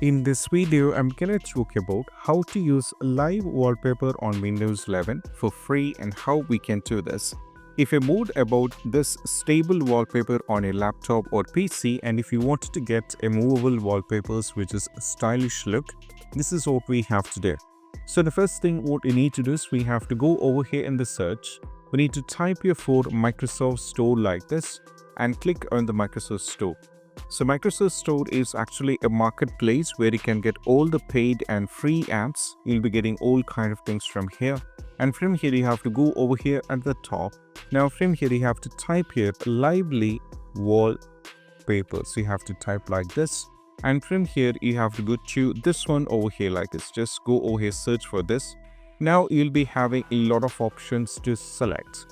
In this video, I'm gonna talk about how to use live wallpaper on Windows 11 for free and how we can do this. If you moved about this stable wallpaper on a laptop or PC, and if you wanted to get a movable wallpapers which is a stylish look, this is what we have to do. So the first thing what we need to do is we have to go over here in the search. We need to type here for Microsoft Store like this and click on the Microsoft Store. So Microsoft Store is actually a marketplace where you can get all the paid and free apps. You'll be getting all kind of things from here. And from here you have to go over here at the top. Now from here you have to type here lively wallpapers. So you have to type like this. And from here you have to go to this one over here like this. Just go over here, search for this. Now you'll be having a lot of options to select.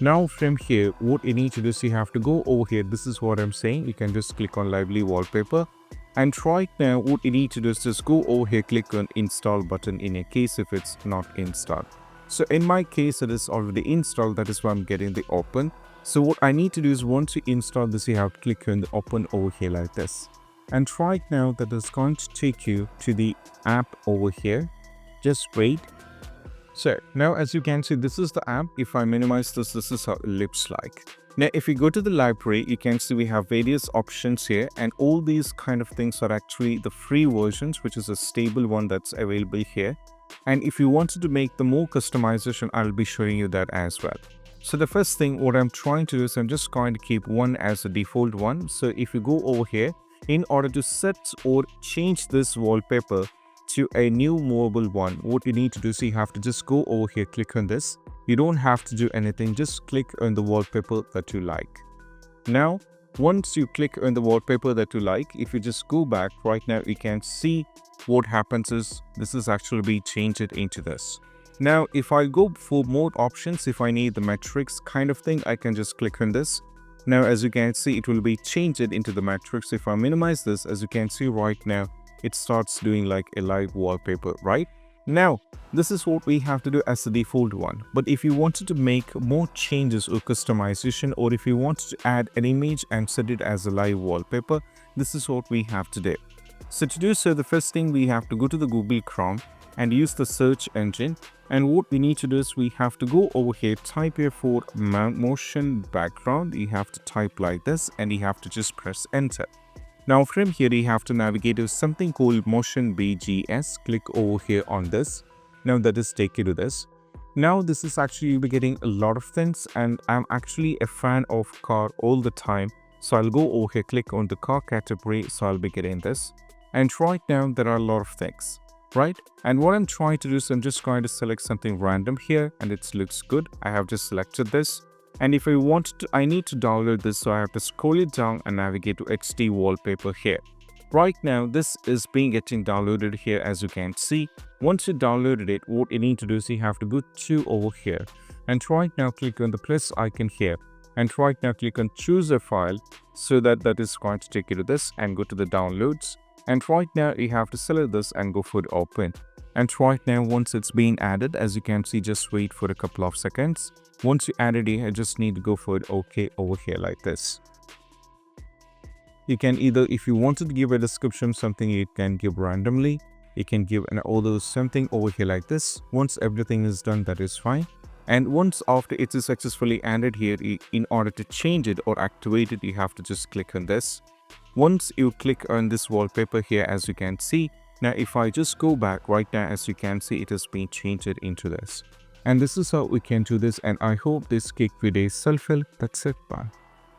Now from here, what you need to do is you have to go over here. This is what I'm saying. You can just click on lively wallpaper. And right now, what you need to do is just go over here, click on install button in a case if it's not installed. So in my case, it is already installed. That is why I'm getting the open. So what I need to do is once you install this, you have to click on the open over here like this. And right now that is going to take you to the app over here. Just wait. So now as you can see, this is the app. If I minimize this is how it looks like. Now if you go to the library, you can see we have various options here, and all these kind of things are actually the free versions, which is a stable one that's available here. And if you wanted to make the more customization, I'll be showing you that as well. So the first thing what I'm trying to do is I'm just going to keep one as a default one. So if you go over here, in order to set or change this wallpaper to a new movable one, what you need to do is you have to just go over here, click on this. You don't have to do anything, just click on the wallpaper that you like. Now once you click on the wallpaper that you like, if you just go back right now, you can see what happens is this is actually be changed into this. Now if I go for more options, if I need the matrix kind of thing, I can just click on this. Now as you can see, it will be changed into the matrix. If I minimize this, as you can see right now, it starts doing like a live wallpaper, right? Now, this is what we have to do as the default one. But if you wanted to make more changes or customization, or if you wanted to add an image and set it as a live wallpaper, this is what we have to do. So to do so, the first thing we have to go to the Google Chrome and use the search engine. And what we need to do is we have to go over here, type here for motion background. You have to type like this and you have to just press enter. Now from here you have to navigate to something called motion BGS. Click over here on this. Now that is take you to this. Now this is actually you'll be getting a lot of things, and I'm actually a fan of car all the time. So I'll go over here, click on the car category. So I'll be getting this. And right now there are a lot of things, right? And what I'm trying to do is I'm just going to select something random here, and it looks good. I have just selected this. And if I want to, I need to download this, so I have to scroll it down and navigate to HD wallpaper here. Right now, this is getting downloaded here, as you can see. Once you downloaded it, what you need to do is you have to go to over here. And right now, click on the plus icon here. And right now, click on choose a file, so that is going to take you to this, and go to the downloads. And right now, you have to select this and go for the open. And right now, once it's been added, as you can see, just wait for a couple of seconds. Once you added it, I just need to go for it OK over here like this. You can either, if you wanted to give a description, something you can give randomly. You can give an although something over here like this. Once everything is done, that is fine. And once after it is successfully added here, in order to change it or activate it, you have to just click on this. Once you click on this wallpaper here, as you can see, now if I just go back right now, as you can see, it has been changed into this. And this is how we can do this, and I hope this quick video is helpful. That's it. Bye.